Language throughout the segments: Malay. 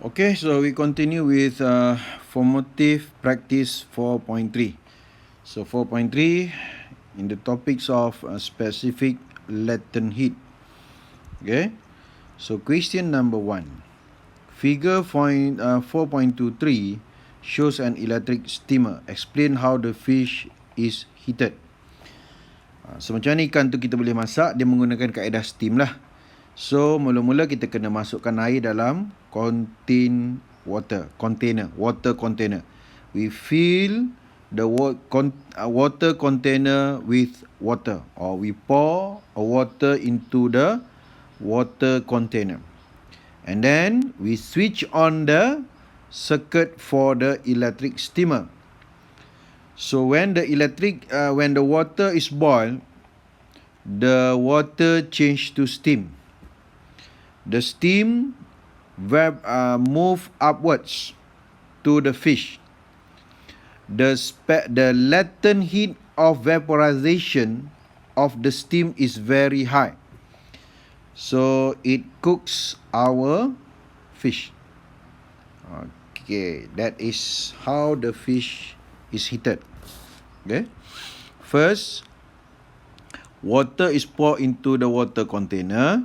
Okay, so we continue with formative practice 4.3. So 4.3 in the topics of specific latent heat. Okay, so question number 1. Figure 4.23 shows an electric steamer. Explain how the fish is heated. So macam ni ikan tu kita boleh masak, dia menggunakan kaedah steam lah. So mula-mula kita kena masukkan air dalam water container. We fill the water container with water, or we pour a water into the water container, and then we switch on the circuit for the electric steamer. So when the water is boiled, the water change to steam. The steam move upwards to the fish. The latent heat of vaporization of the steam is very high, so it cooks our fish. Okay, that is how the fish is heated. Okay, first, water is poured into the water container.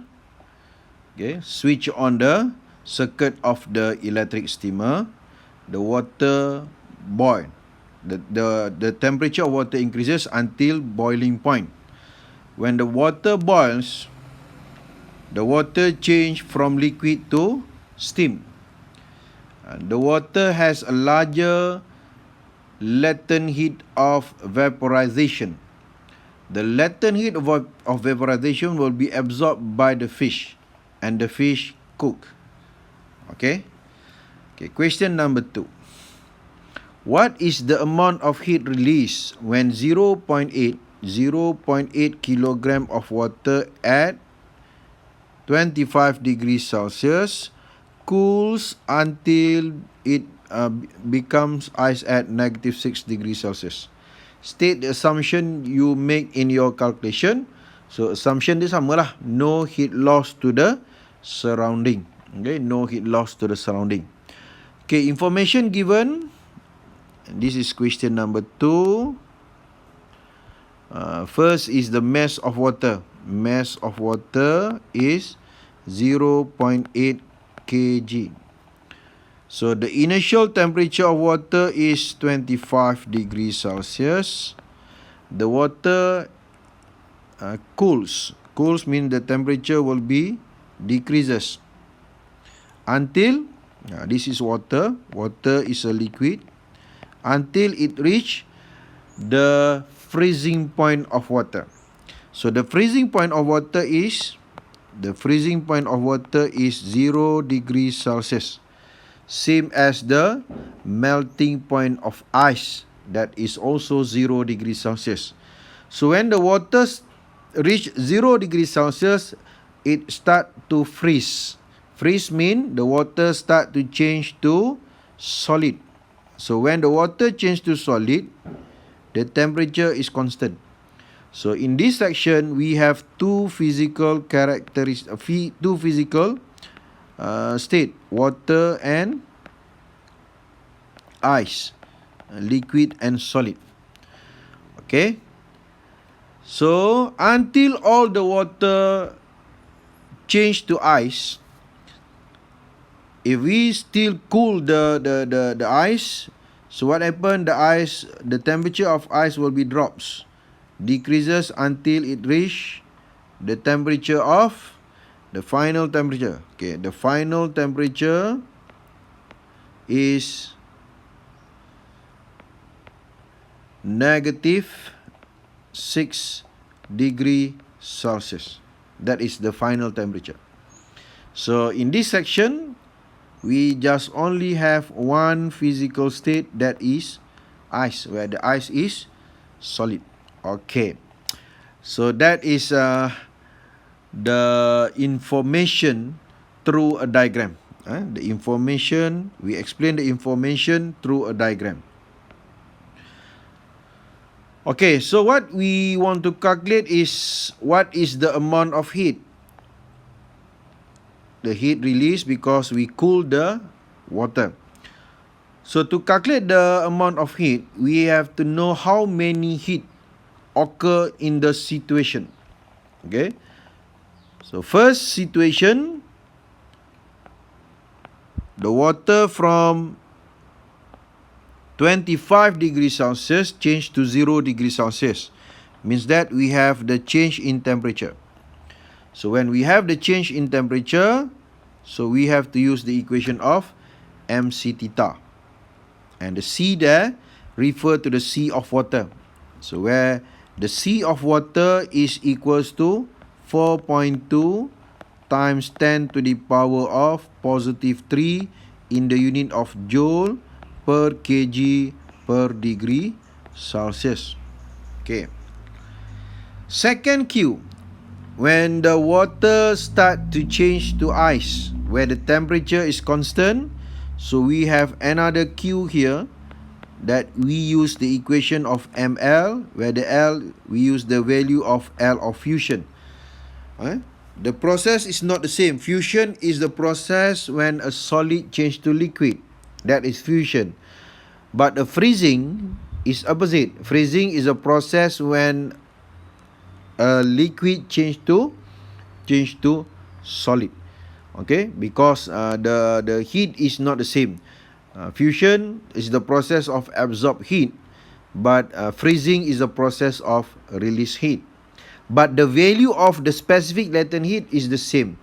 Okay, switch on the circuit of the electric steamer. The water boil. The temperature of water increases until boiling point. When the water boils, the water change from liquid to steam. The water has a larger latent heat of vaporization. The latent heat of vaporization will be absorbed by the fish, and the fish cook. Okay, question number 2. What is the amount of heat released when 0.8 kilogram of water at 25 degrees Celsius cools until it becomes ice at -6 degrees Celsius? State the assumption you make in your calculation. So assumption dia sama lah. No heat loss to the surrounding. Okay, no heat loss to the surrounding. Okay, information given. This is question number 2. First is the mass of water. Mass of water is 0.8 kg. So the initial temperature of water is 25 degrees Celsius. The water cools. Cools means the temperature will be decreases until, this is water. Water is a liquid. Until it reach the freezing point of water. So the freezing point of water is 0 degrees Celsius. Same as the melting point of ice, that is also 0 degrees Celsius. So when the water reach 0 degrees Celsius, it start to freeze. Freeze mean the water start to change to solid. So when the water change to solid, the temperature is constant. So in this section, we have two physical state, water and ice, liquid and solid. Okay, so until all the water change to ice, if we still cool the ice, so what happen? The temperature of ice will be decreases until it reach the temperature of the final temperature. Okay, the final temperature is -6 degrees Celsius. That is the final temperature. So in this section, we just only have one physical state, that is ice, where the ice is solid. Okay, so that is the information through a diagram. The information, we explain the information through a diagram. Okay, so what we want to calculate is what is the amount of heat. The heat released because we cool the water. So to calculate the amount of heat, we have to know how many heat occur in the situation. Okay. So first situation, the water from 25 degrees Celsius change to 0 degrees Celsius. Means that we have the change in temperature. So when we have the change in temperature, so we have to use the equation of mc theta. And the C there refer to the C of water. So where the C of water is equals to 4.2 times 10 to the power of positive 3 in the unit of joule per kg per degree Celsius. Okay. Second Q, when the water start to change to ice, where the temperature is constant, so we have another Q here that we use the equation of ml, where the L, we use the value of L of fusion. The process is not the same. Fusion is the process when a solid change to liquid. That is fusion. But the freezing is opposite. Freezing is a process when a liquid change to solid. Okay, because the heat is not the same. Fusion is the process of absorb heat, but freezing is the process of release heat. But the value of the specific latent heat is the same.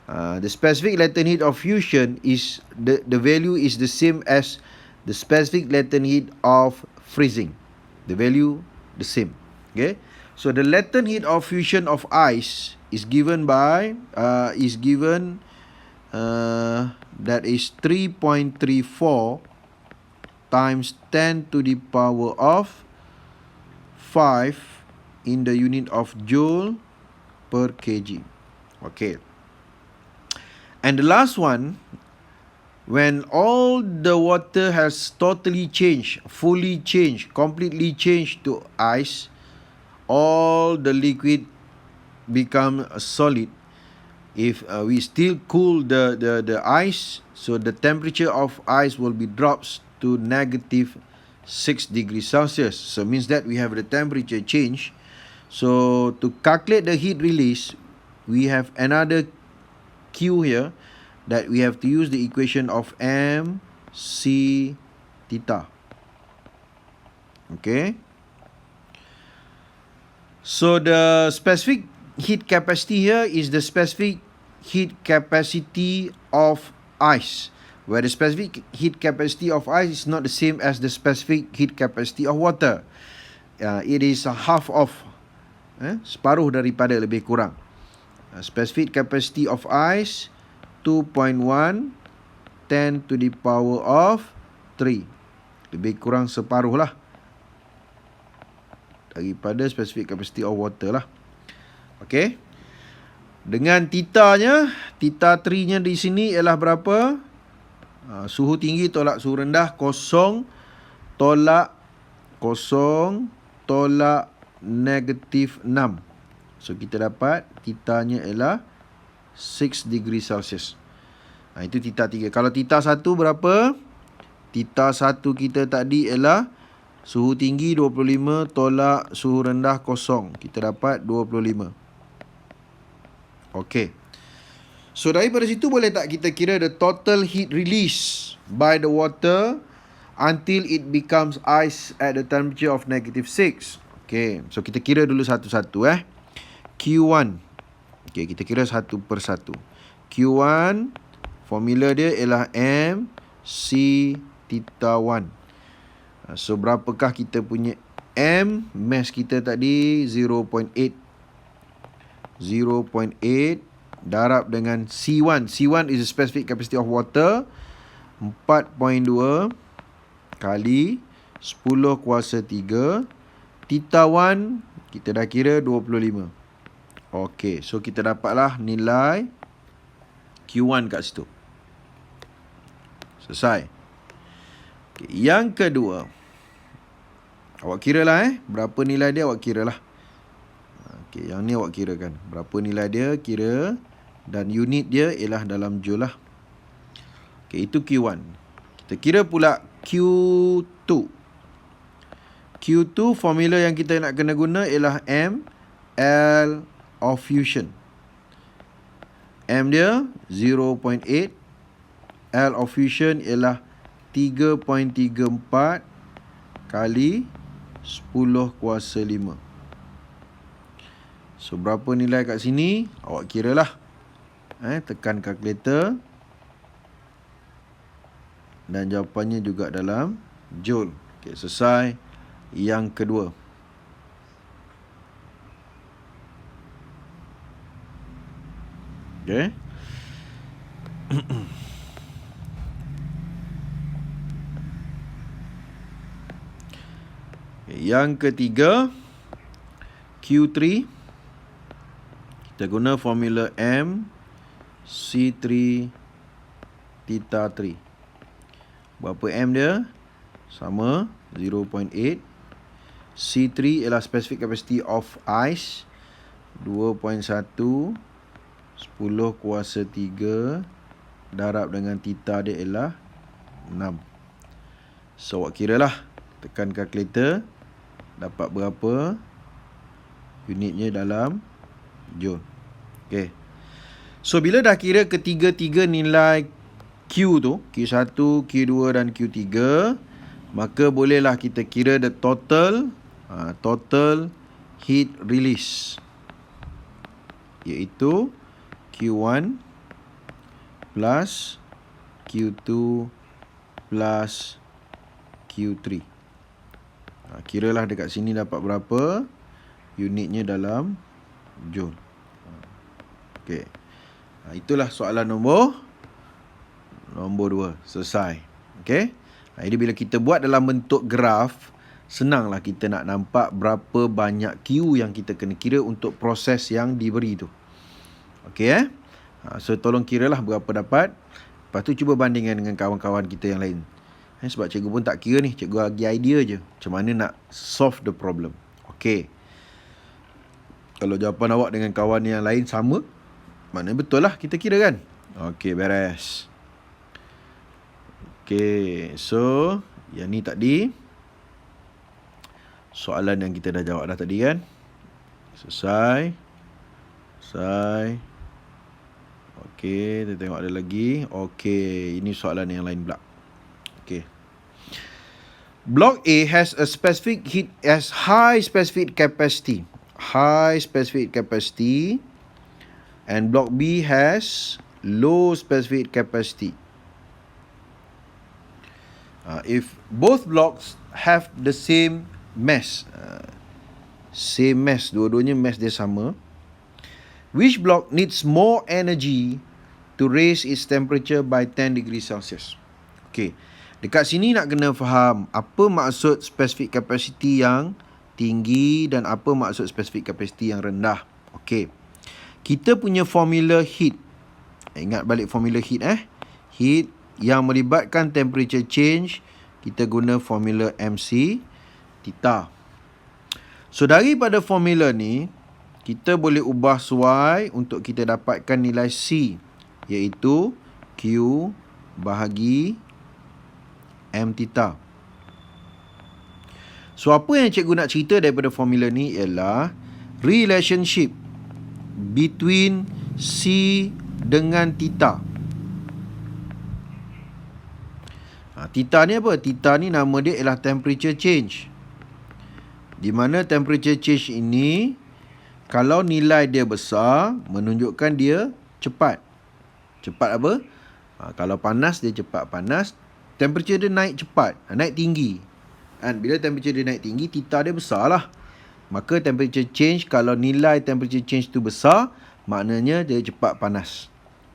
The specific latent heat of fusion is the value is the same as the specific latent heat of freezing. The value the same. Okay, so the latent heat of fusion of ice is given by that is 3.34 times 10 to the power of 5 in the unit of joule per kg. Okay. And the last one, when all the water has totally changed, fully changed, completely changed to ice, all the liquid become solid. If we still cool the ice, so the temperature of ice will be drops to negative 6 degrees Celsius. So means that we have the temperature change. So to calculate the heat release, we have another Q here that we have to use the equation of mc theta. Okay. So the specific heat capacity here is the specific heat capacity of ice, where the specific heat capacity of ice is not the same as the specific heat capacity of water. It is a half of, separuh daripada, lebih kurang. Specific capacity of ice 2.1 10 to the power of 3. Lebih kurang separuh lah daripada specific capacity of water lah. Okay. Dengan titanya, tita 3-nya di sini ialah berapa? Suhu tinggi tolak suhu rendah, kosong tolak negatif 6. So kita dapat titanya ialah 6 degree Celsius. Itu tita 3. Kalau tita 1 berapa? Tita 1 kita tadi ialah suhu tinggi 25 tolak suhu rendah kosong. Kita dapat 25. Okey. So daripada situ boleh tak kita kira the total heat release by the water until it becomes ice at the temperature of negative 6. Okey. So kita kira dulu satu-satu Q1. Okey, kita kira satu per satu. Q1 formula dia ialah mc theta 1. So berapakah kita punya M? Mass kita tadi 0.8 darab dengan C1. C1 is the specific capacity of water. 4.2 kali 10 kuasa 3. Theta 1 kita dah kira 25. Okey, so kita dapatlah nilai Q1 kat situ. Selesai. Okay, yang kedua, awak kira lah berapa nilai dia, awak kira lah. Okay, yang ni awak kira kan. Berapa nilai dia, kira. Dan unit dia ialah dalam joule lah. Okay, itu Q1. Kita kira pula Q2. Q2 formula yang kita nak kena guna ialah M L of fusion. M dia 0.8. L of fusion ialah 3.34 kali 10 kuasa 5. So, berapa nilai kat sini? Awak kira lah. Tekan kalkulator. Dan jawapannya juga dalam joule. Okay, selesai. Yang kedua. Okay. Yang ketiga, Q3. Kita guna formula M C3 theta 3. Berapa M dia? Sama, 0.8. C3 ialah specific capacity of ice, 2.1, 10 kuasa 3 darab dengan theta dia ialah 6. So, awak kira lah. Tekan kalkulator. Dapat berapa? Unitnya dalam joule. Okay. So, bila dah kira ketiga-tiga nilai Q tu, Q1, Q2 dan Q3, maka bolehlah kita kira the total heat release, iaitu Q1 plus Q2 plus Q3. Kiralah dekat sini dapat berapa? Unitnya dalam joule. Okey. Itulah soalan nombor 2. Selesai. Okey. Jadi bila kita buat dalam bentuk graf, senanglah kita nak nampak berapa banyak Q yang kita kena kira untuk proses yang diberi tu. Okey. So tolong kiralah berapa dapat. Lepas tu cuba bandingkan dengan kawan-kawan kita yang lain. Sebab cikgu pun tak kira ni. Cikgu bagi idea je macam mana nak solve the problem. Okey. Kalau jawapan awak dengan kawan yang lain sama, maknanya betul lah kita kira kan. Okey, beres. Okey, so yang ni tadi soalan yang kita dah jawab dah tadi kan. Selesai. Okey, kita tengok ada lagi. Okey, ini soalan yang lain pula. Okey. Block A has a specific heat as high specific capacity. And block B has low specific capacity. If both blocks have the same mass, dua-duanya mass dia sama, which block needs more energy to raise its temperature by 10 degrees Celsius? Okay, dekat sini nak kena faham apa maksud specific capacity yang tinggi dan apa maksud specific capacity yang rendah. Okay, kita punya formula heat. Ingat balik formula heat Heat yang melibatkan temperature change, kita guna formula MC theta. So, daripada formula ni, kita boleh ubah suai untuk kita dapatkan nilai C, iaitu Q bahagi M theta. So, apa yang cikgu nak cerita daripada formula ni ialah relationship between C dengan theta. Theta ni apa? Theta ni nama dia ialah temperature change. Di mana temperature change ini, kalau nilai dia besar, menunjukkan dia cepat. Cepat apa? Kalau panas, dia cepat panas. Temperature dia naik cepat, naik tinggi. Dan bila temperature dia naik tinggi, theta dia besar lah. Maka temperature change, kalau nilai temperature change tu besar, maknanya dia cepat panas.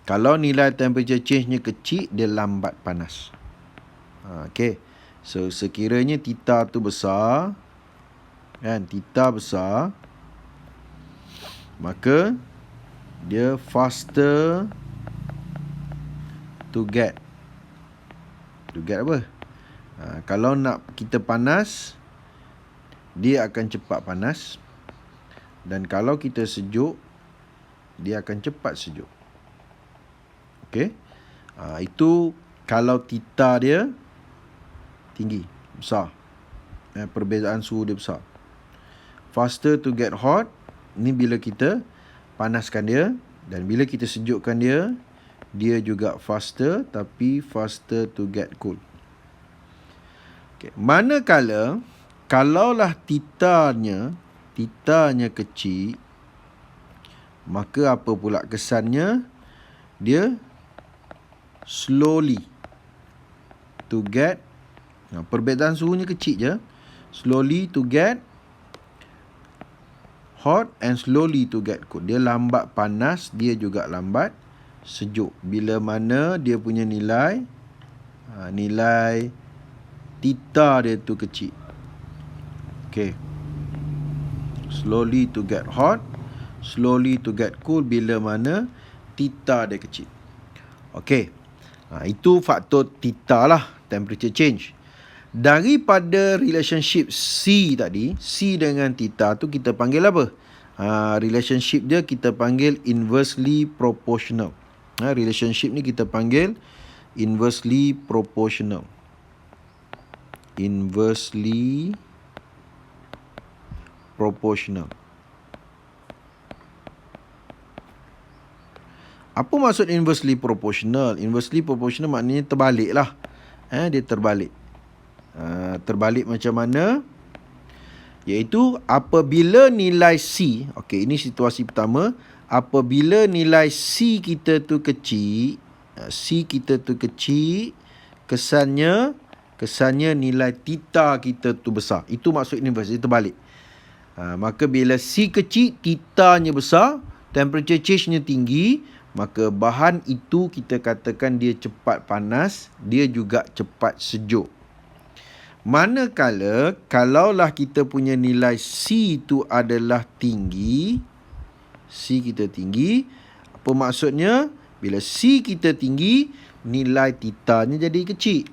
Kalau nilai temperature change-nya kecil, dia lambat panas. Okay. So, sekiranya theta tu besar, kan, theta besar, maka dia faster to get. To get apa? Kalau nak kita panas, dia akan cepat panas. Dan kalau kita sejuk, dia akan cepat sejuk. Okay. Itu kalau theta dia tinggi, besar. Perbezaan suhu dia besar. Faster to get hot, ni bila kita panaskan dia, dan bila kita sejukkan dia, dia juga faster, tapi faster to get cool. Okay. Manakala kalaulah theta-nya kecil, maka apa pula kesannya? Dia slowly to get, perbezaan suhunya kecil je, slowly to get hot and slowly to get cold. Dia lambat panas, dia juga lambat sejuk. Bila mana dia punya nilai theta dia tu kecil. Okay. Slowly to get hot, slowly to get cool bila mana theta dia kecil. Okay. Itu faktor theta lah, temperature change. Daripada relationship C tadi, C dengan theta tu kita panggil apa? Relationship dia kita panggil inversely proportional. Relationship ni kita panggil inversely proportional. Inversely proportional. Apa maksud inversely proportional? Inversely proportional maknanya terbalik lah. Dia terbalik. Terbalik macam mana? Iaitu apabila nilai C, okey, ini situasi pertama, apabila nilai C kita tu kecil, kesannya nilai theta kita tu besar. Itu maksud inverse, dia terbalik. Maka bila C kecil, theta-nya besar, temperature change-nya tinggi, maka bahan itu kita katakan dia cepat panas, dia juga cepat sejuk. Manakala kalaulah kita punya nilai C itu adalah tinggi, C kita tinggi, apa maksudnya? Bila C kita tinggi, nilai theta-nya jadi kecil.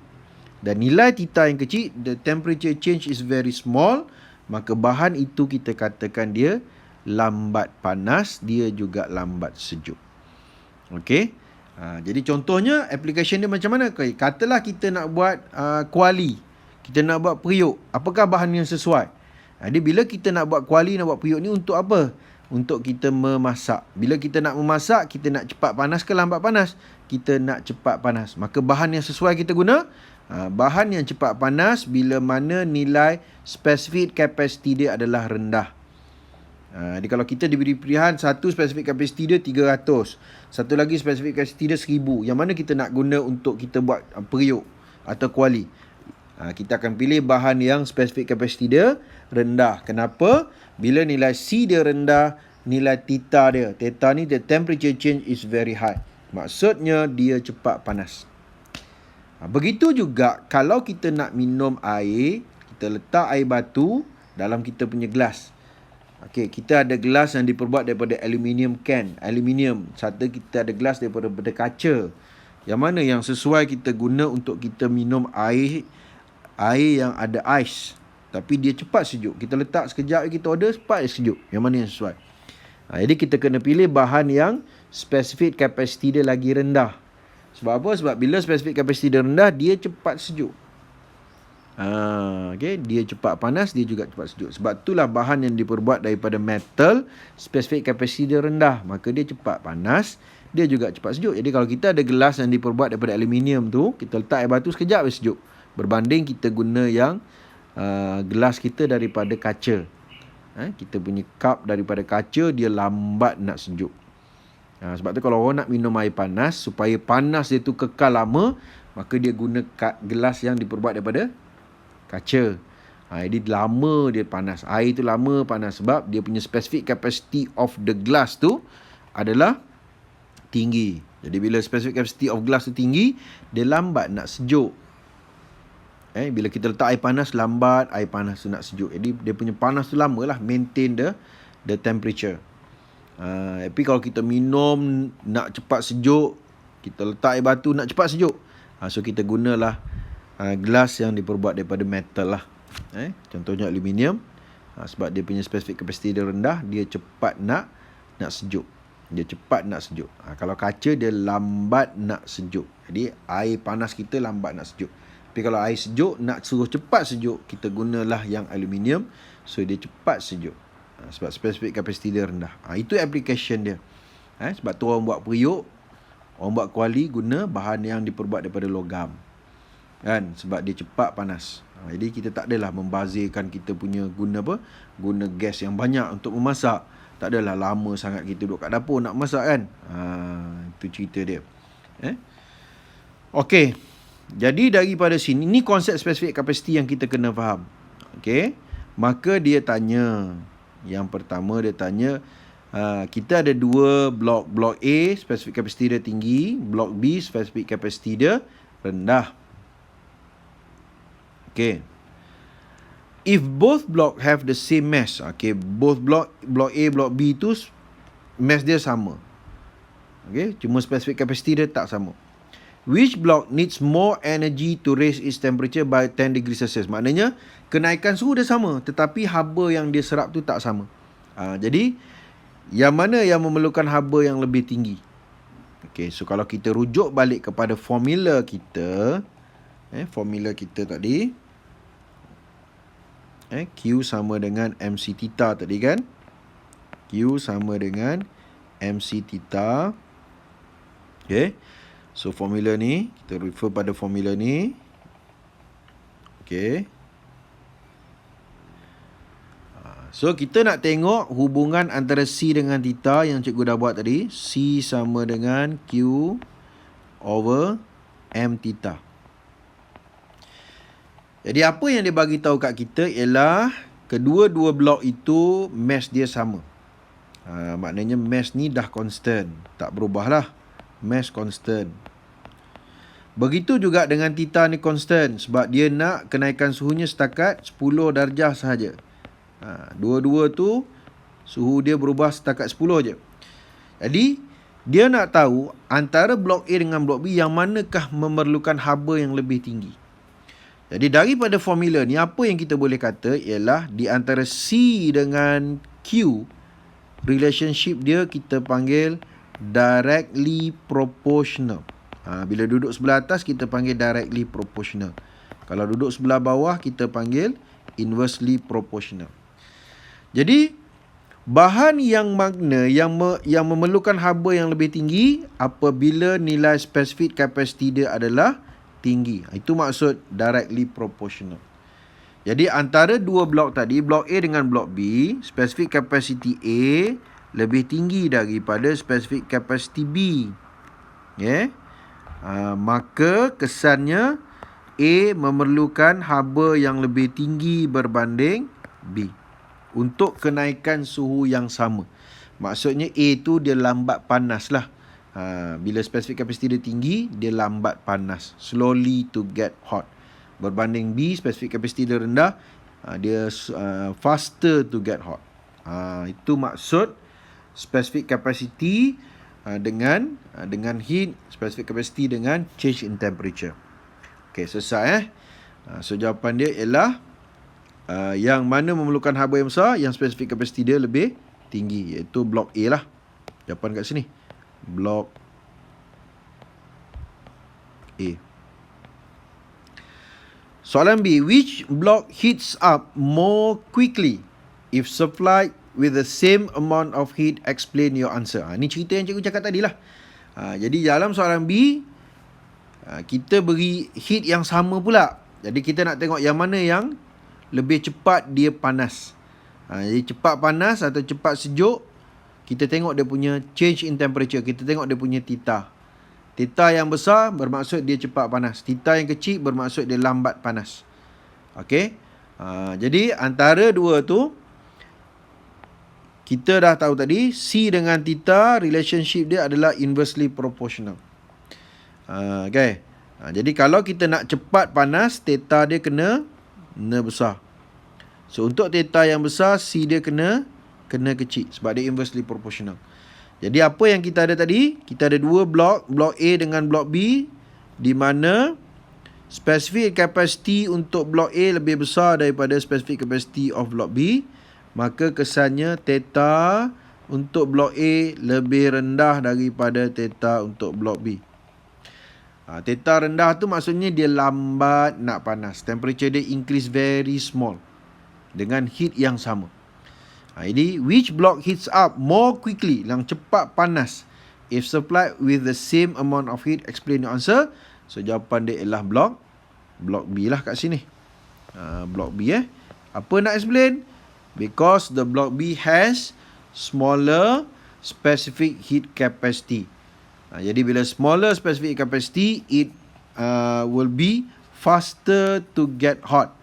Dan nilai theta yang kecil, the temperature change is very small, maka bahan itu kita katakan dia lambat panas, dia juga lambat sejuk. Okey. Jadi contohnya application dia macam mana? Katalah kita nak buat kuali, kita nak buat periuk. Apakah bahan yang sesuai? Jadi bila kita nak buat kuali, nak buat periuk ni untuk apa? Untuk kita memasak. Bila kita nak memasak, kita nak cepat panas ke lambat panas? Kita nak cepat panas. Maka bahan yang sesuai kita guna, bahan yang cepat panas bila mana nilai specific capacity dia adalah rendah. Jadi kalau kita diberi pilihan, satu specific capacity dia 300, satu lagi specific capacity dia 1000, yang mana kita nak guna untuk kita buat periuk atau kuali? Kita akan pilih bahan yang specific capacity dia rendah. Kenapa? Bila nilai C dia rendah, nilai theta ni, the temperature change is very high. Maksudnya dia cepat panas. Begitu juga kalau kita nak minum air, kita letak air batu dalam kita punya gelas. Okey, kita ada gelas yang diperbuat daripada aluminium can, aluminium. Satu kita ada gelas daripada kaca. Yang mana yang sesuai kita guna untuk kita minum air yang ada ais, tapi dia cepat sejuk. Kita letak sekejap, kita order, cepat sejuk. Yang mana yang sesuai? Jadi kita kena pilih bahan yang specific capacity dia lagi rendah. Sebab apa? Sebab bila specific capacity dia rendah, dia cepat sejuk. Okay, dia cepat panas, dia juga cepat sejuk. Sebab itulah bahan yang diperbuat daripada metal, specific capacity dia rendah, maka dia cepat panas, dia juga cepat sejuk. Jadi kalau kita ada gelas yang diperbuat daripada aluminium tu, kita letak air batu sekejap dia sejuk. Berbanding kita guna yang gelas kita daripada kaca. Kita punya cup daripada kaca, dia lambat nak sejuk. Sebab tu kalau orang nak minum air panas, supaya panas dia tu kekal lama, maka dia guna gelas yang diperbuat daripada kaca. Jadi lama dia panas. Air tu lama panas sebab dia punya specific capacity of the glass tu adalah tinggi. Jadi bila specific capacity of glass tu tinggi, dia lambat nak sejuk. Bila kita letak air panas, lambat air panas tu nak sejuk. Jadi dia punya panas tu lama lah, maintain the temperature. Tapi kalau kita minum nak cepat sejuk, kita letak air batu nak cepat sejuk, so kita gunalah gelas yang diperbuat daripada metal lah. Contohnya aluminium. Sebab dia punya specific capacity dia rendah, dia cepat nak sejuk. dia cepat nak sejuk. Kalau kaca dia lambat nak sejuk. Jadi air panas kita lambat nak sejuk. Tapi kalau air sejuk nak suruh cepat sejuk, kita gunalah yang aluminium, so dia cepat sejuk. Sebab specific capacity dia rendah. Itu application dia. Sebab tu orang buat periuk, orang buat kuali guna bahan yang diperbuat daripada logam. Kan? Sebab dia cepat panas. Jadi kita tak adalah membazirkan kita punya guna guna gas yang banyak untuk memasak. Tak adalah lama sangat kita duduk kat dapur nak masak kan. Itu cerita dia. Okey. Jadi daripada sini, ni konsep specific capacity yang kita kena faham. Okey. Maka dia tanya, yang pertama dia tanya, kita ada dua blok. Blok A specific capacity dia tinggi, blok B specific capacity dia rendah. Okay. If both block have the same mass, okay, both block A, block B tu mass dia sama. Okay, cuma specific capacity dia tak sama. Which block needs more energy to raise its temperature by 10 degrees Celsius? Maknanya kenaikan suhu dia sama, tetapi haba yang dia serap tu tak sama. Jadi yang mana yang memerlukan haba yang lebih tinggi? Okay, so kalau kita rujuk balik kepada formula kita, formula kita tadi, Q sama dengan MC theta tadi kan. Q sama dengan MC theta. Okay. So formula ni, kita refer pada formula ni. Okay. So kita nak tengok hubungan antara C dengan theta yang cikgu dah buat tadi. C sama dengan Q over M theta. Jadi apa yang dia bagi tahu kat kita ialah kedua-dua blok itu mass dia sama. Maknanya mass ni dah constant, tak berubah lah. Mass constant. Begitu juga dengan theta ni constant, sebab dia nak kenaikan suhunya setakat 10 darjah sahaja. Dua-dua tu suhu dia berubah setakat 10 je. Jadi dia nak tahu antara blok A dengan blok B yang manakah memerlukan haba yang lebih tinggi. Jadi daripada formula ni, apa yang kita boleh kata ialah di antara C dengan Q, relationship dia kita panggil directly proportional. Bila duduk sebelah atas, kita panggil directly proportional. Kalau duduk sebelah bawah, kita panggil inversely proportional. Jadi, bahan yang magna yang memerlukan haba yang lebih tinggi apabila nilai specific capacity dia adalah tinggi. Itu maksud directly proportional. Jadi antara dua blok tadi, blok A dengan blok B, specific capacity A lebih tinggi daripada specific capacity B. Maka kesannya A memerlukan haba yang lebih tinggi berbanding B untuk kenaikan suhu yang sama. Maksudnya A tu dia lambat panas lah. Bila specific capacity dia tinggi, dia lambat panas, slowly to get hot. Berbanding B, specific capacity dia rendah, dia faster to get hot. Itu maksud specific capacity dengan heat, specific capacity dengan change in temperature. Okay, selesai. So jawapan dia ialah yang mana memerlukan haba yang besar, yang specific capacity dia lebih tinggi, iaitu blok A lah. Jawapan kat sini, blok A. Soalan B, which block heats up more quickly if supplied with the same amount of heat? Explain your answer. Ini cerita yang cikgu cakap tadi lah. Jadi dalam soalan B, kita beri heat yang sama pula. Jadi kita nak tengok yang mana yang lebih cepat dia panas. Jadi cepat panas atau cepat sejuk, kita tengok dia punya change in temperature. Kita tengok dia punya theta. Theta yang besar bermaksud dia cepat panas. Theta yang kecil bermaksud dia lambat panas. Okey. Jadi antara dua tu, kita dah tahu tadi, C dengan theta relationship dia adalah inversely proportional. Okay. Jadi kalau kita nak cepat panas, theta dia kena besar. So untuk theta yang besar, C dia kena kecil sebab dia inversely proportional. Jadi apa yang kita ada tadi? Kita ada dua blok, blok A dengan blok B, di mana specific capacity untuk blok A lebih besar daripada specific capacity of blok B. Maka kesannya theta untuk blok A lebih rendah daripada theta untuk blok B. Theta rendah tu maksudnya dia lambat nak panas. Temperature dia increase very small dengan heat yang sama. Jadi, which block heats up more quickly, yang cepat panas, if supplied with the same amount of heat? Explain your answer. So, jawapan dia ialah blok B lah kat sini. Blok B Apa nak explain? Because the block B has smaller specific heat capacity. Jadi, bila smaller specific capacity, it will be faster to get hot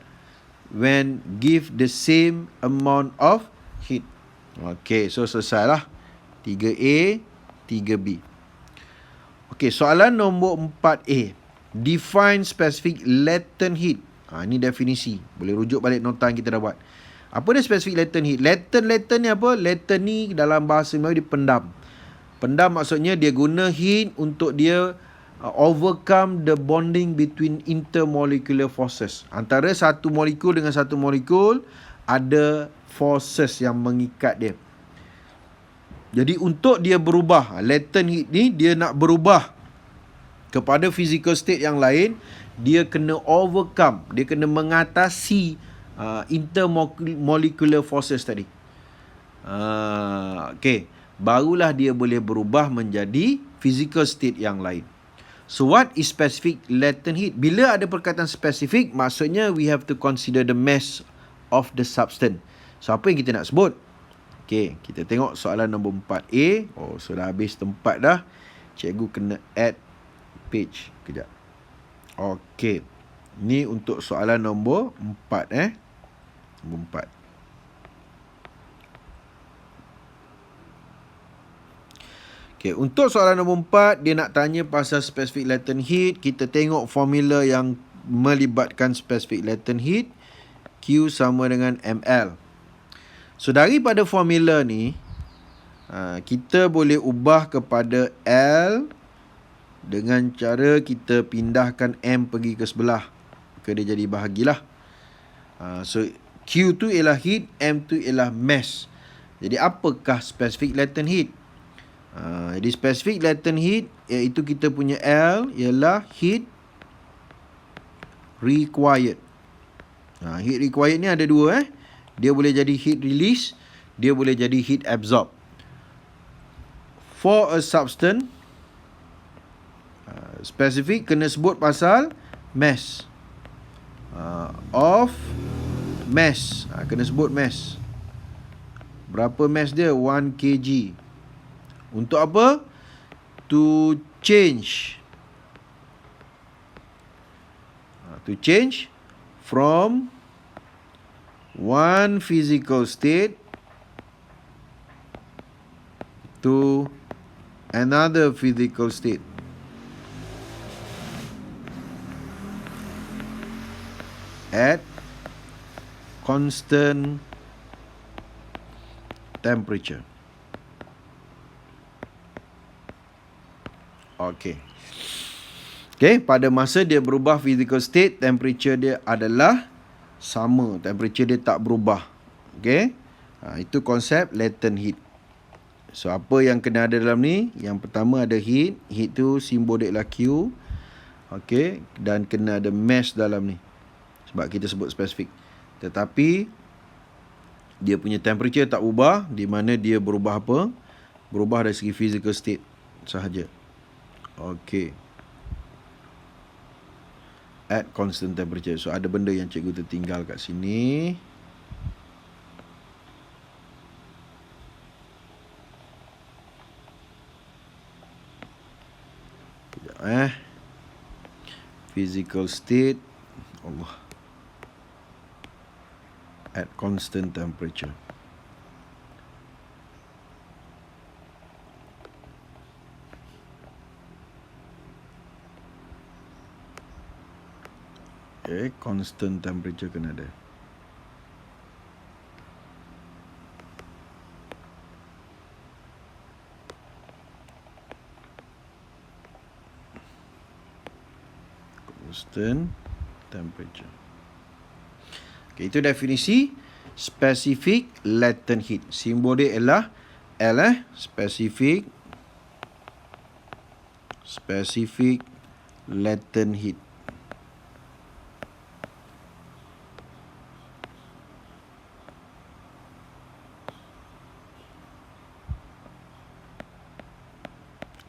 when give the same amount of heat. Okey, so selesailah. 3A, 3B. Okey, soalan nombor 4A. Define specific latent heat. Ini definisi. Boleh rujuk balik nota yang kita dah buat. Apa dia specific latent heat? Latent ni apa? Latent ni dalam bahasa Melayu dia pendam. Pendam maksudnya dia guna heat untuk dia overcome the bonding between intermolecular forces. Antara satu molekul dengan satu molekul ada forces yang mengikat dia. Jadi untuk dia berubah, latent heat ni dia nak berubah kepada physical state yang lain, dia kena overcome, dia kena mengatasi intermolecular forces tadi. Okey, barulah dia boleh berubah menjadi physical state yang lain. So what is specific latent heat? Bila ada perkataan spesifik, maksudnya we have to consider the mass of the substance. So apa yang kita nak sebut? Okey, kita tengok soalan nombor 4A. Oh, sudah habis tempat dah. Cikgu kena add page. Kejap. Okey. Ni untuk soalan nombor 4 Nombor 4. Okay, untuk soalan nombor 4, dia nak tanya pasal specific latent heat. Kita tengok formula yang melibatkan specific latent heat. Q sama dengan ml. So, daripada formula ni, kita boleh ubah kepada L dengan cara kita pindahkan M pergi ke sebelah. Maka dia jadi bahagilah. So, Q tu ialah heat, M tu ialah mass. Jadi, apakah specific latent heat? Jadi specific latent heat, iaitu kita punya L ialah heat required. Heat required ni ada dua. Dia boleh jadi heat release, dia boleh jadi heat absorb. For a substance, specific kena sebut pasal mass. Of mass, kena sebut mass. Berapa mass dia? 1 kg. Untuk apa? To change. To change from one physical state to another physical state. At constant temperature. Okey. Pada masa dia berubah physical state, temperature dia adalah sama. Temperature dia tak berubah. Itu konsep latent heat. So, apa yang kena ada dalam ni? Yang pertama ada heat. Heat tu simbol dia ialah Q. Dan kena ada mass dalam ni. Sebab kita sebut spesifik. Tetapi, dia punya temperature tak ubah. Di mana dia berubah apa? Berubah dari segi physical state sahaja. At constant temperature. So, ada benda yang cikgu tertinggal kat sini. Sekejap, physical state. Allah. At constant temperature. Constant temperature kena ada. Constant temperature. Itu definisi specific latent heat. Simbol dia ialah L specific latent heat.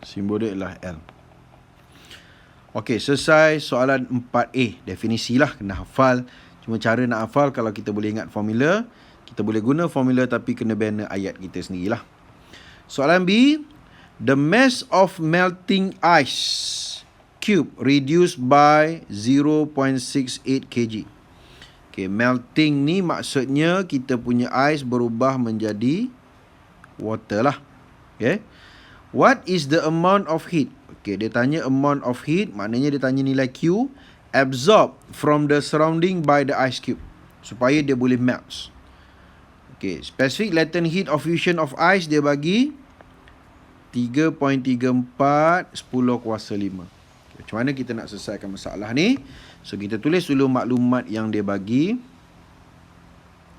Simbol dia ialah L. Okey, selesai soalan 4A. Definisi lah, kena hafal. Cuma cara nak hafal, kalau kita boleh ingat formula, kita boleh guna formula tapi kena bina ayat kita sendirilah. Soalan B. The mass of melting ice cube reduced by 0.68 kg. Okay, melting ni maksudnya kita punya ais berubah menjadi water lah. Okay. What is the amount of heat? Okay, dia tanya amount of heat, maknanya dia tanya nilai Q absorbed from the surrounding by the ice cube supaya dia boleh melt. Okay, specific latent heat of fusion of ice dia bagi 3.34 10 kuasa 5. Okay, macam mana kita nak selesaikan masalah ni? So, kita tulis dulu maklumat yang dia bagi.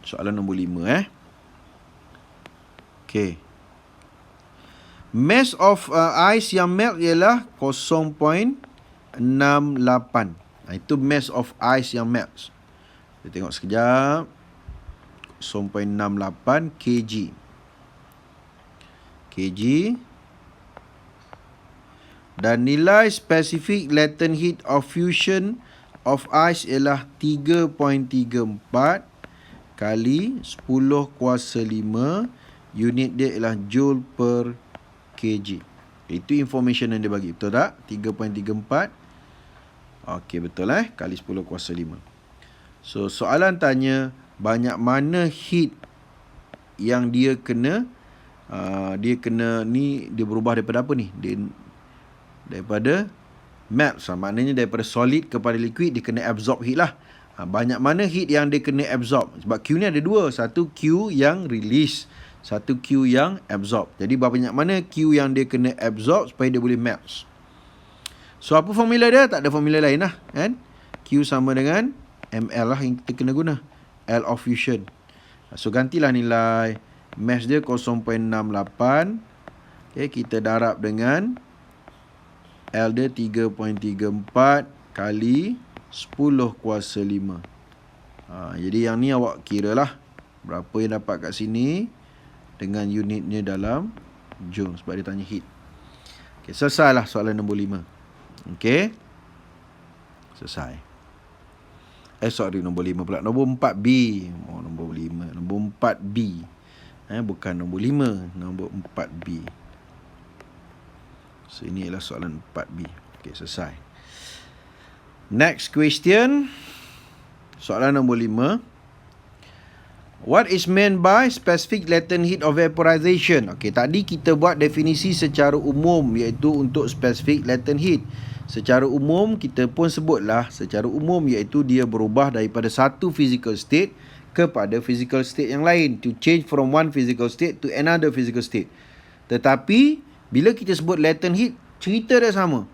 Soalan nombor 5 Okay. Mass of ice yang melt ialah 0.68. Itu mass of ice yang melt. Kita tengok sekejap. 0.68 kg. Dan nilai specific latent heat of fusion of ice ialah 3.34 kali 10 kuasa 5. Unit dia ialah joule per kg. Itu information yang dia bagi. Betul tak? 3.34. Okey, betul kali 10 kuasa 5. So, soalan tanya banyak mana heat yang dia kena dia berubah daripada apa ni? Daripada melt. So, maknanya daripada solid kepada liquid dia kena absorb heat lah. Banyak mana heat yang dia kena absorb? Sebab Q ni ada dua. Satu Q yang release, satu Q yang absorb. Jadi berapa banyak mana Q yang dia kena absorb supaya dia boleh melt. So apa formula dia? Tak ada formula lain lah kan? Q sama dengan ml lah yang kita kena guna. L of fusion. So gantilah nilai mass dia 0.68. Okay, kita darab dengan L dia 3.34 kali 10 kuasa 5. Jadi yang ni awak kira lah berapa yang dapat kat sini dengan unitnya dalam joule sebab dia tanya heat. Okay, selesailah soalan nombor 5. Okay, selesai. Sorry, nombor 5 pula. Nombor 4B. Nombor 5. Nombor 4B. Bukan nombor 5. Nombor 4B. So, ini adalah soalan 4B. Okay, selesai. Next question. Soalan nombor 5. What is meant by specific latent heat of vaporization? Okay, tadi kita buat definisi secara umum iaitu untuk specific latent heat. Secara umum kita pun sebutlah secara umum iaitu dia berubah daripada satu physical state kepada physical state yang lain. To change from one physical state to another physical state. Tetapi bila kita sebut latent heat, cerita dia sama.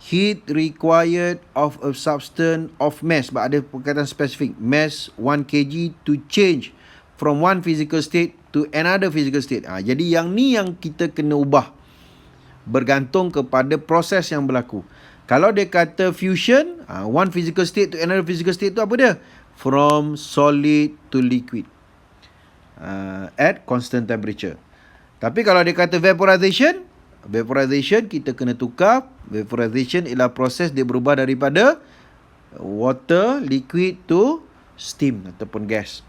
Heat required of a substance of mass. Sebab ada perkataan spesifik. Mass 1 kg to change from one physical state to another physical state. Jadi yang ni yang kita kena ubah. Bergantung kepada proses yang berlaku. Kalau dia kata fusion, one physical state to another physical state tu apa dia? From solid to liquid. At constant temperature. Tapi kalau dia kata vaporization, kita kena tukar. Vaporization ialah proses dia berubah daripada water, liquid to steam ataupun gas.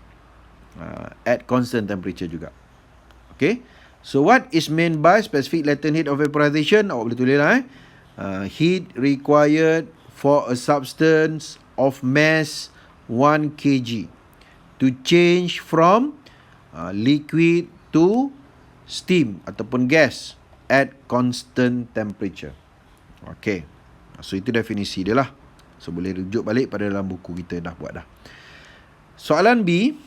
At constant temperature juga. Okay. So what is meant by specific latent heat of vaporization? Awak boleh tulis lah. Heat required for a substance of mass 1 kg to change from liquid to steam ataupun gas at constant temperature. Okay. So itu definisi dia lah. So boleh rujuk balik pada dalam buku kita dah buat dah. Soalan B.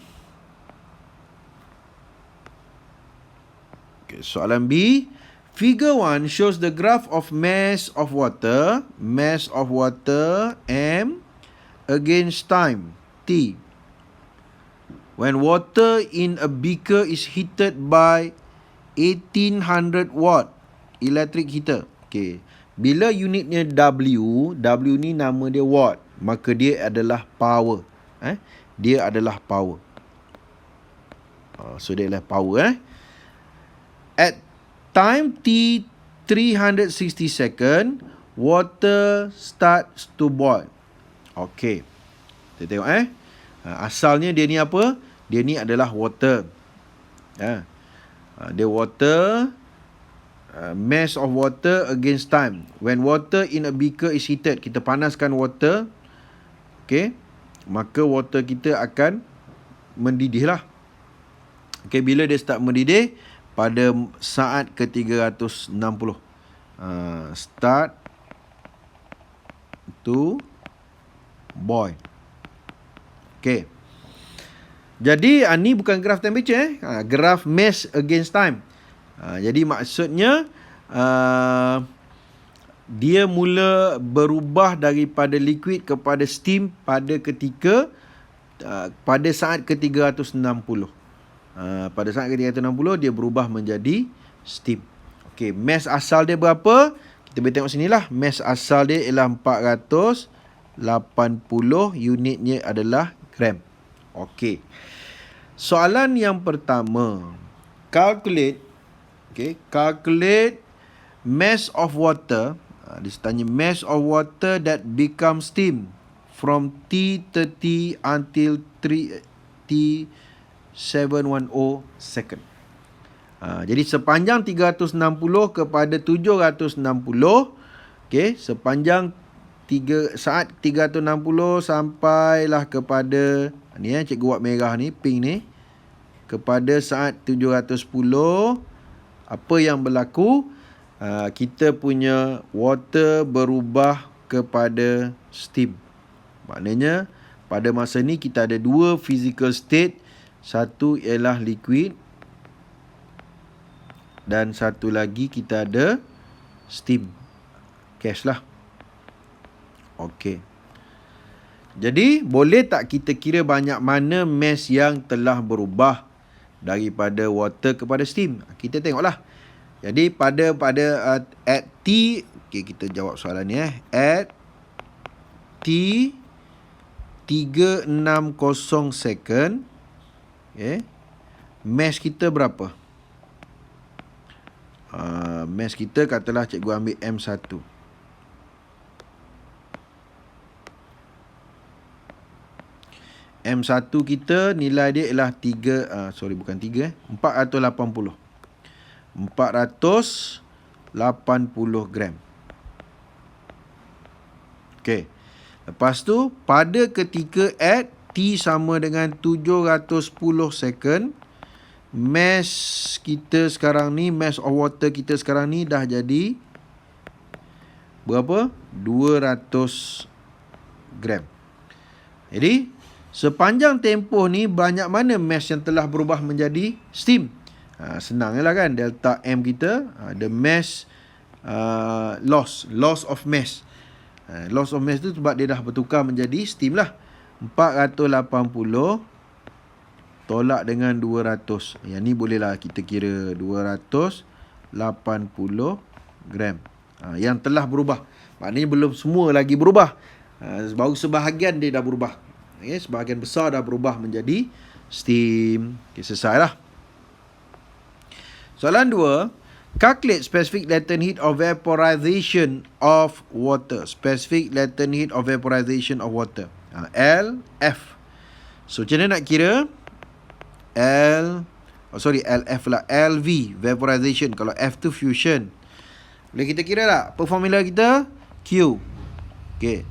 Okay, soalan B. Figure 1 shows the graph of mass of water M against time T. When water in a beaker is heated by 1800 watt electric heater. Okey. Bila unitnya W ni nama dia watt, maka dia adalah power. Dia adalah power. So dia adalah power. At time T 360 second, water starts to boil. Okey. Kita tengok asalnya dia ni apa? Dia ni adalah water. Dia water, mass of water against time. When water in a beaker is heated, kita panaskan water, okey, maka water kita akan mendidih lah. Okey, bila dia start mendidih? Pada saat ke-360. Start to boil. Okey. Jadi ni bukan graf temperature, graf mass against time. Jadi maksudnya dia mula berubah daripada liquid kepada steam pada ketika pada saat ke-360. Pada saat ke-360 dia berubah menjadi steam. Okey, mass asal dia berapa? Kita boleh tengok sinilah. Mass asal dia ialah 480, unitnya adalah gram. Okey. Soalan yang pertama, calculate mass of water. Dia tanya mass of water that becomes steam from T30 until T710 second. Jadi sepanjang 360 kepada 760, okey, sepanjang saat 360 sampailah kepada ni cikgu buat merah ni, pink ni, kepada saat 710, apa yang berlaku? Kita punya water berubah kepada steam. Maknanya pada masa ni kita ada dua physical state. Satu ialah liquid dan satu lagi kita ada steam, gas lah. Okey. Jadi boleh tak kita kira banyak mana mass yang telah berubah daripada water kepada steam? Kita tengoklah. Jadi pada at T, okey, kita jawab soalan ni at T 360 second, okey, mass kita berapa? Mass kita katalah cikgu ambil M1. M1 kita nilai dia ialah 480. 480 gram. Okey. Lepas tu pada ketika at T sama dengan 710 second, mass kita sekarang ni, mass of water kita sekarang ni dah jadi berapa? 200 gram. Jadi sepanjang tempoh ni banyak mana mass yang telah berubah menjadi steam? Senang je lah kan. Delta M kita, the mass loss of mass. Loss of mass tu sebab dia dah bertukar menjadi steam lah. 480 tolak dengan 200. Yang ni bolehlah kita kira 280 gram. Yang telah berubah. Maknanya belum semua lagi berubah. Baru sebahagian dia dah berubah. Sebahagian besar dah berubah menjadi steam. Selesai lah. Soalan 2. Calculate specific latent heat of vaporization of water. Specific latent heat of vaporization of water. L, F. So, macam mana nak kira? LF lah. LV, vaporization. Kalau F tu fusion. Boleh kita kira tak? Apa formula kita? Q. Okay.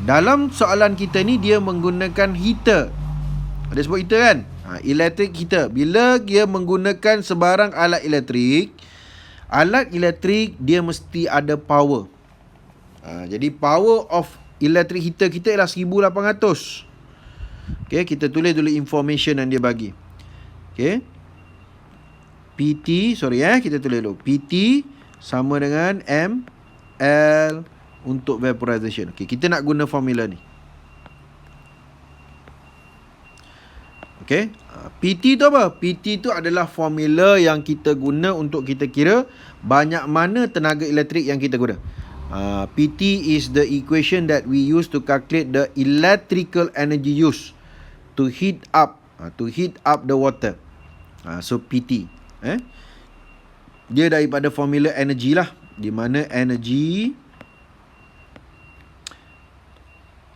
Dalam soalan kita ni, dia menggunakan heater. Ada sebut heater kan? Electric heater. Bila dia menggunakan sebarang alat elektrik dia mesti ada power. Jadi power of electric heater kita ialah 1800. Okay, kita tulis dulu information yang dia bagi. Okay, PT, kita tulis dulu. PT sama dengan ML untuk vaporization. Okay, kita nak guna formula ni. Okey. PT tu apa? PT tu adalah formula yang kita guna untuk kita kira banyak mana tenaga elektrik yang kita guna. PT is the equation that we use to calculate the electrical energy used to heat up the water. So PT. Dia daripada formula energy lah, di mana energy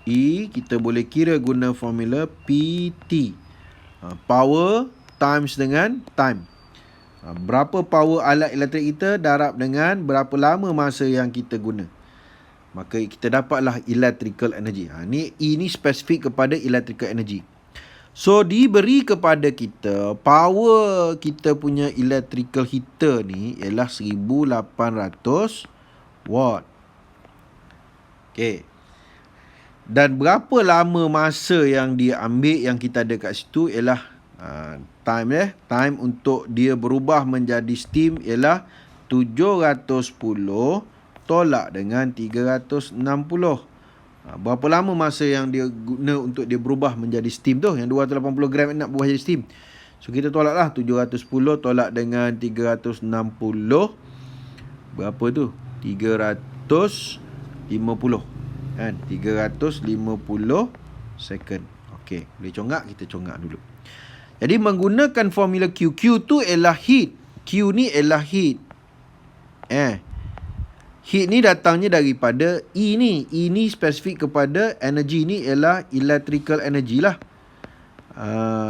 E kita boleh kira guna formula PT. Power times dengan time. Berapa power alat elektrik kita darab dengan berapa lama masa yang kita guna. Maka kita dapatlah electrical energy. Ini spesifik kepada electrical energy. So diberi kepada kita power kita punya electrical heater ni ialah 1800 watt. Okey. Dan berapa lama masa yang dia ambil yang kita ada kat situ ialah time untuk dia berubah menjadi steam ialah 710 tolak dengan 360. Berapa lama masa yang dia guna untuk dia berubah menjadi steam tu, yang 280 gram nak berubah jadi steam. So kita tolaklah 710 tolak dengan 360. Berapa tu? 350. Kan? 350 second. Okey, boleh congak, kita congak dulu. Jadi menggunakan formula Q. Q tu ialah heat. Q ni ialah heat. Heat ni datangnya daripada E ni. E ni spesifik kepada energy ni ialah electrical energy lah.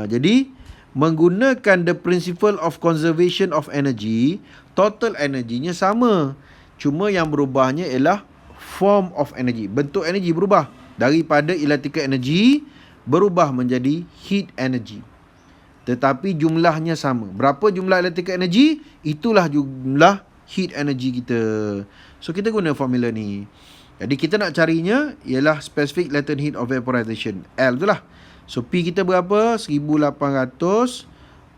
Jadi menggunakan the principle of conservation of energy, total energinya sama. Cuma yang berubahnya ialah form of energy. Bentuk energy berubah. Daripada electrical energy berubah menjadi heat energy. Tetapi jumlahnya sama. Berapa jumlah electrical energy? Itulah jumlah heat energy kita. So kita guna formula ni. Jadi kita nak carinya ialah specific latent heat of vaporization. L tu lah. So P kita berapa? 1800.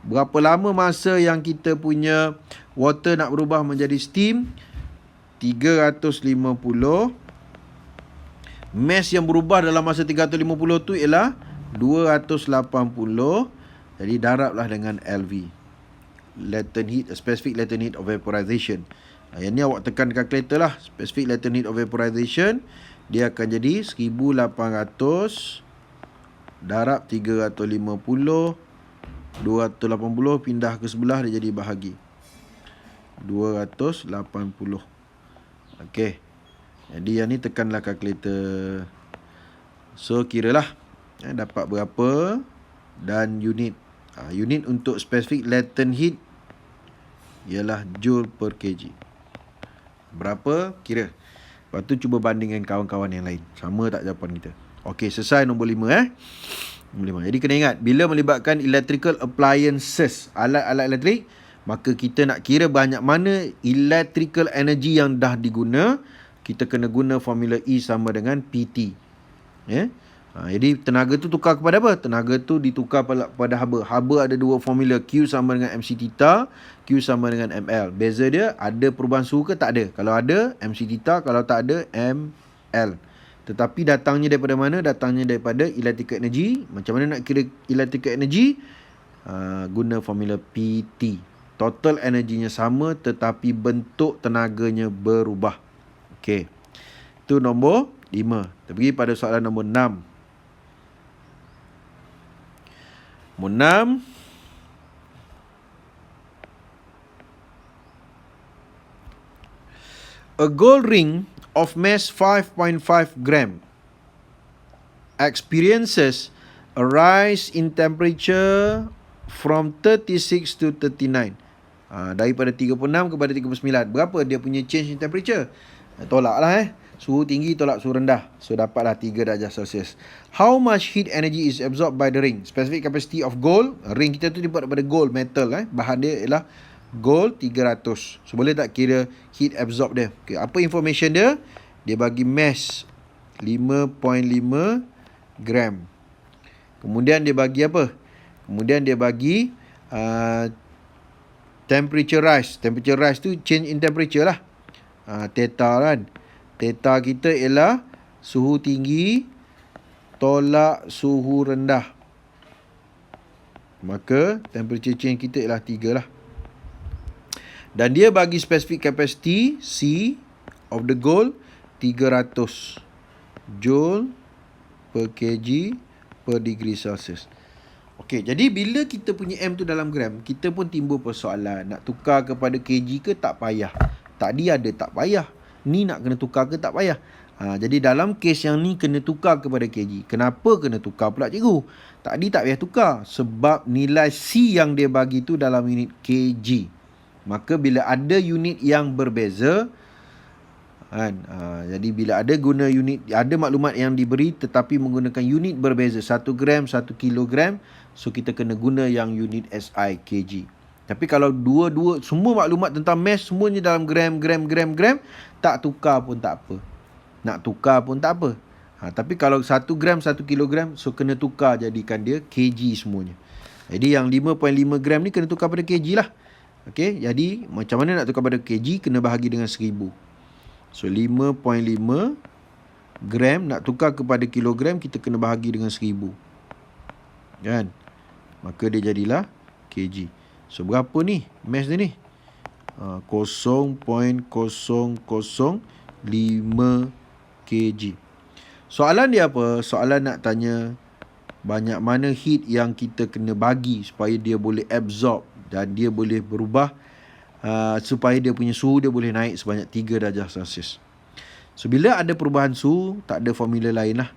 Berapa lama masa yang kita punya water nak berubah menjadi steam? 350. Mass yang berubah dalam masa 350 tu ialah 280. Jadi darablah dengan LV. Latent heat, specific latent heat of vaporization. Yang ni awak tekan calculator lah. Specific latent heat of vaporization. Dia akan jadi 1800 darab 350. 280 pindah ke sebelah dia jadi bahagi 280. Okey. Jadi yang ni tekanlah kalkulator. So kiralah dapat berapa dan unit. Unit untuk specific latent heat ialah joule per kg. Berapa? Kira. Lepas tu cuba banding dengan kawan-kawan yang lain. Sama tak jawapan kita? Okey, selesai nombor 5 Nombor 5. Jadi kena ingat, bila melibatkan electrical appliances, alat-alat elektrik, maka kita nak kira banyak mana electrical energy yang dah diguna, kita kena guna formula E sama dengan PT. Jadi tenaga tu tukar kepada apa? Tenaga tu ditukar pada haba. Haba ada dua formula, Q sama dengan MC theta, Q sama dengan ML. Beza dia, ada perubahan suhu ke? Tak ada. Kalau ada, MC theta. Kalau tak ada, ML. Tetapi datangnya daripada mana? Datangnya daripada electrical energy. Macam mana nak kira electrical energy? Guna formula PT. Total energinya sama tetapi bentuk tenaganya berubah. Okey. Itu nombor 5. Kita pergi pada soalan nombor 6. Nombor 6. A gold ring of mass 5.5 gram experiences a rise in temperature from 36 to 39. Daripada 36 kepada 39. Berapa dia punya change in temperature? Tolaklah Suhu tinggi tolak suhu rendah. So dapatlah 3 darjah Celsius. How much heat energy is absorbed by the ring? Specific capacity of gold. Ring kita tu dibuat daripada gold, metal. Bahan dia ialah gold 300. So boleh tak kira heat absorb dia? Okay, apa information dia? Dia bagi mass 5.5 gram. Kemudian dia bagi apa? Kemudian dia bagi temperature rise. Temperature rise tu change in temperature lah. Theta kan. Theta kita ialah suhu tinggi tolak suhu rendah. Maka temperature change kita ialah 3 lah. Dan dia bagi specific capacity C of the gold 300 joule per kg per degree Celsius. Okey, jadi bila kita punya M tu dalam gram, kita pun timbul persoalan. Nak tukar kepada kg ke tak payah. Tadi ada tak payah. Ni nak kena tukar ke tak payah. Jadi dalam kes yang ni kena tukar kepada kg. Kenapa kena tukar pula cikgu? Tadi tak payah tukar. Sebab nilai C yang dia bagi tu dalam unit kg. Maka bila ada unit yang berbeza, kan, jadi bila ada guna unit, ada maklumat yang diberi tetapi menggunakan unit berbeza, 1 gram, 1 kilogram, so kita kena guna yang unit SI kg. Tapi kalau dua-dua semua maklumat tentang mass semuanya dalam gram, tak tukar pun tak apa. Nak tukar pun tak apa. Tapi kalau 1 gram, 1 kilogram, so kena tukar jadikan dia kg semuanya. Jadi yang 5.5 gram ni kena tukar pada kg lah. Okey, jadi macam mana nak tukar pada kg? Kena bahagi dengan 1000. So 5.5 gram nak tukar kepada kilogram, kita kena bahagi dengan 1000. Kan? Maka dia jadilah kg. So berapa ni mass dia ni? 0.005 kg. Soalan dia apa? Soalan nak tanya banyak mana heat yang kita kena bagi supaya dia boleh absorb dan dia boleh berubah, supaya dia punya suhu dia boleh naik sebanyak 3 darjah Celsius. So bila ada perubahan suhu, tak ada formula lain lah.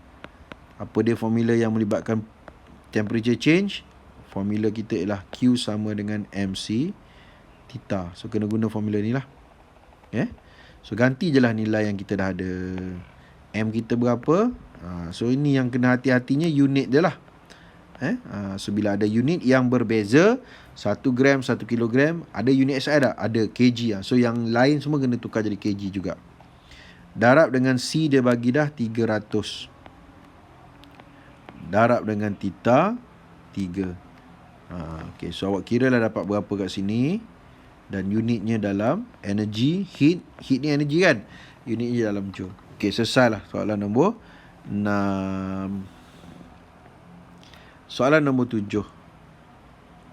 Apa dia formula yang melibatkan temperature change? Formula kita ialah Q sama dengan MC theta. So kena guna formula ni lah. So ganti je lah nilai yang kita dah ada. M kita berapa? So ini yang kena hati-hatinya unit je lah. So bila ada unit yang berbeza, 1 gram, 1 kilogram, ada unit SI dah? Ada kg. So yang lain semua kena tukar jadi kg juga. Darab dengan C dia bagi dah 300. Darab dengan theta 3. Okay, so awak kira lah dapat berapa kat sini. Dan unitnya dalam energy, heat. Heat ni energy kan? Unitnya dalam joule. Okay, selesai lah soalan nombor 6. Soalan nombor 7.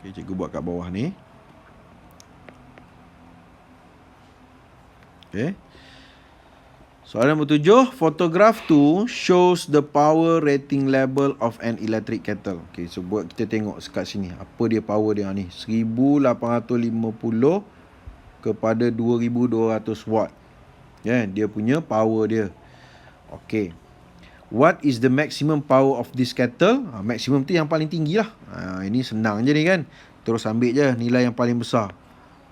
Okay, cikgu buat kat bawah ni. Okay. Soalan nombor 7. Photograph 2 shows the power rating level of an electric kettle. Okay, so buat kita tengok kat sini. Apa dia power dia ni? 1850 kepada 2200 watt. Dia punya power dia. Okay. What is the maximum power of this kettle? Maximum tu yang paling tinggi lah. Ini senang je ni kan. Terus ambil je nilai yang paling besar.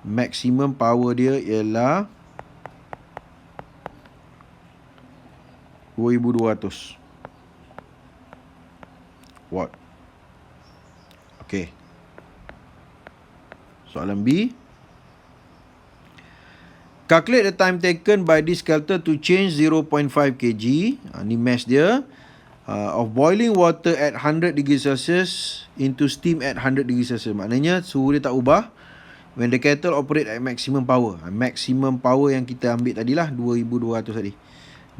Maximum power dia ialah 2200 watt. Okay. Soalan B. Calculate the time taken by this kettle to change 0.5 kg. Ni mass dia. Of boiling water at 100 degree Celsius into steam at 100 degree Celsius. Maknanya suhu dia tak ubah when the kettle operate at maximum power. Maximum power yang kita ambil tadilah 2200 tadi.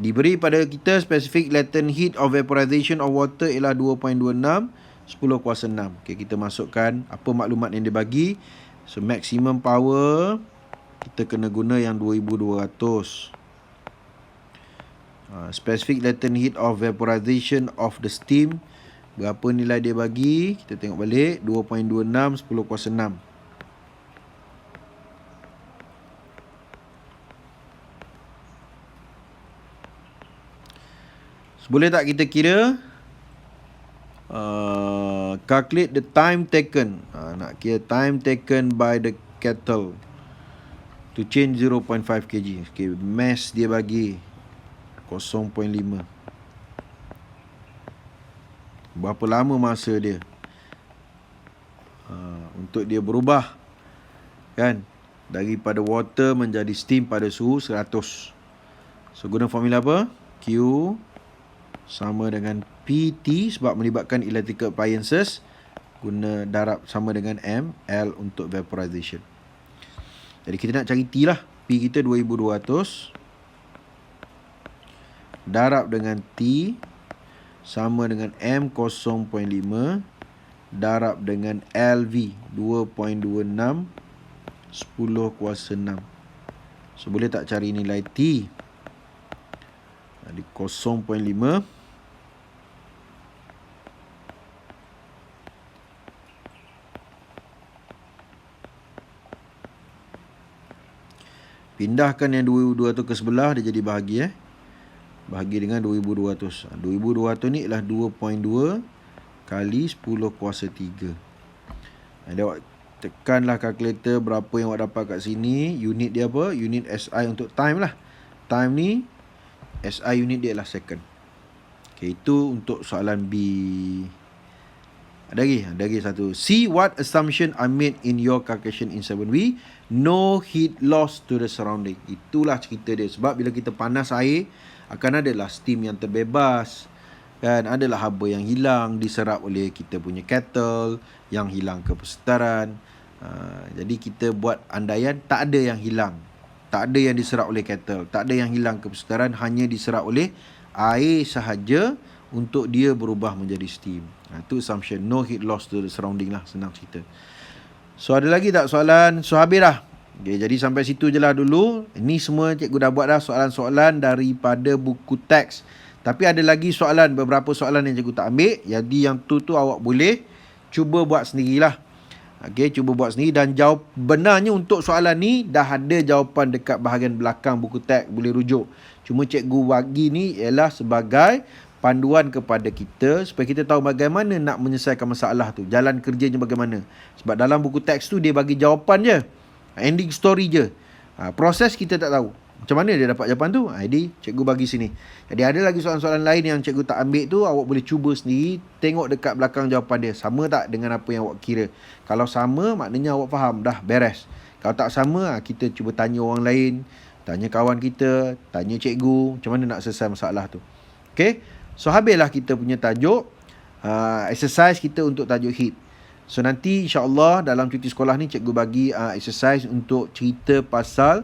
Diberi pada kita specific latent heat of vaporization of water ialah 2.26 10 kuasa 6. Okay, kita masukkan apa maklumat yang dia bagi. So maximum power kita kena guna yang 2200. Specific latent heat of vaporization of the steam, berapa nilai dia bagi? Kita tengok balik. 2.26 10 kuasa 6. Boleh tak kita kira? Calculate the time taken. Nak kira time taken by the kettle to change 0.5 kg. Okay, mass dia bagi 0.5. Berapa lama masa dia untuk dia berubah, kan, daripada water menjadi steam pada suhu 100. So guna formula apa? Q sama dengan PT sebab melibatkan electrical appliances. Guna darab sama dengan M, L untuk vaporization. Jadi kita nak cari T lah. P kita 2200 darab dengan T sama dengan M 0.5 darab dengan LV 2.26 10 kuasa 6. So boleh tak cari nilai T? Jadi 0.5 pindahkan yang 2200 ke sebelah, dia jadi bahagi bahagi dengan 2200. 2200 ni ialah 2.2 kali 10 kuasa 3. Dia awak tekanlah kalkulator berapa yang awak dapat kat sini. Unit dia apa? Unit SI untuk time lah. Time ni SI unit dia ialah second. Okay, itu untuk soalan B. Ada lagi satu. See what assumption are made in your calculation in 7B. No heat loss to the surrounding. Itulah cerita dia. Sebab bila kita panas air, akan adalah steam yang terbebas. Kan, adalah haba yang hilang diserap oleh kita punya kettle, yang hilang ke persekitaran. Jadi kita buat andaian tak ada yang hilang. Tak ada yang diserap oleh kettle, tak ada yang hilang ke persekitaran, hanya diserap oleh air sahaja untuk dia berubah menjadi steam. Itu assumption. No heat loss to the surrounding lah, senang cerita. So ada lagi tak soalan? So habis dah. Okay, jadi sampai situ je lah dulu. Ini semua cikgu dah buat dah, soalan-soalan daripada buku teks. Tapi ada lagi soalan, beberapa soalan yang cikgu tak ambil. Jadi yang tu awak boleh cuba buat sendirilah. Okay, cuba buat sendiri dan jawab. Benarnya untuk soalan ni dah ada jawapan dekat bahagian belakang buku teks, boleh rujuk. Cuma cikgu bagi ni ialah sebagai panduan kepada kita supaya kita tahu bagaimana nak menyelesaikan masalah tu, jalan kerjanya bagaimana. Sebab dalam buku teks tu dia bagi jawapan je, ending story je. Proses kita tak tahu macam mana dia dapat jawapan tu. Jadi cikgu bagi sini. Jadi ada lagi soalan-soalan lain yang cikgu tak ambil tu, awak boleh cuba sendiri, tengok dekat belakang jawapan dia sama tak dengan apa yang awak kira. Kalau sama, maknanya awak faham, dah beres. Kalau tak sama, kita cuba tanya orang lain, tanya kawan kita, tanya cikgu, macam mana nak selesai masalah tu. Okay, so habislah kita punya tajuk exercise kita untuk tajuk heat. So nanti insyaAllah dalam cuti sekolah ni cikgu bagi exercise untuk cerita pasal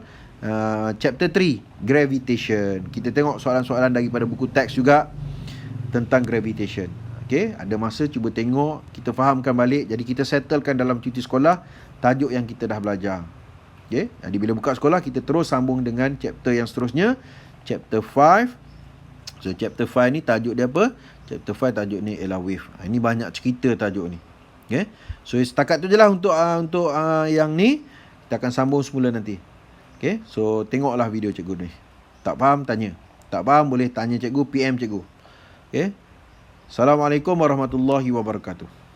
chapter 3, gravitation. Kita tengok soalan-soalan daripada buku teks juga tentang gravitation. Okay, ada masa cuba tengok, kita fahamkan balik. Jadi kita settlekan dalam cuti sekolah tajuk yang kita dah belajar. Okay, jadi bila buka sekolah kita terus sambung dengan chapter yang seterusnya, chapter 5. So chapter 5 ni tajuk dia apa? Chapter 5 tajuk ni ialah wave. Ini banyak cerita tajuk ni. Okay, so setakat tu je lah untuk yang ni. Kita akan sambung semula nanti. Okay, so tengoklah video cikgu ni. Tak faham, tanya. Tak faham, boleh tanya cikgu, PM cikgu. Okay, Assalamualaikum warahmatullahi wabarakatuh.